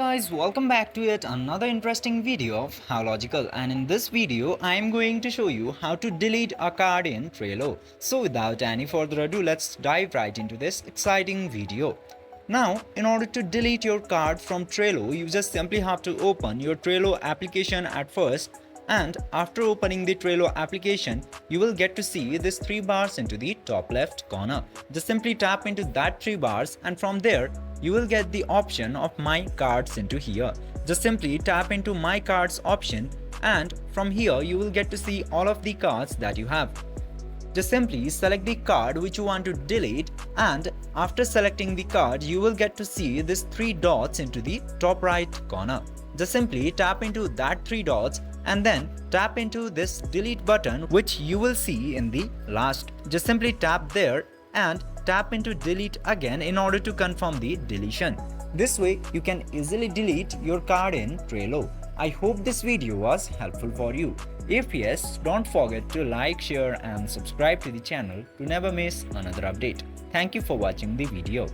guys, welcome back to yet another interesting video of How Logical, and in this video I am going to show you how to delete a card in Trello. So without any further ado, let's dive right into this exciting video. Now, in order to delete your card from Trello, you just simply have to open your Trello application at first, and after opening the Trello application, you will get to see these three bars into the top left corner. Just simply tap into that three bars, and from there you will get the option of My Cards into here. Just simply tap into My Cards option, and from here you will get to see all of the cards that you have. Just simply select the card which you want to delete, and after selecting the card you will get to see these three dots into the top right corner. Just simply tap into that three dots and then tap into this delete button which you will see in the last. Just simply tap there and tap into delete again in order to confirm the deletion. This way you can easily delete your card in Trello. I hope this video was helpful for you. If yes, don't forget to like, share and subscribe to the channel to never miss another update. Thank you for watching the video.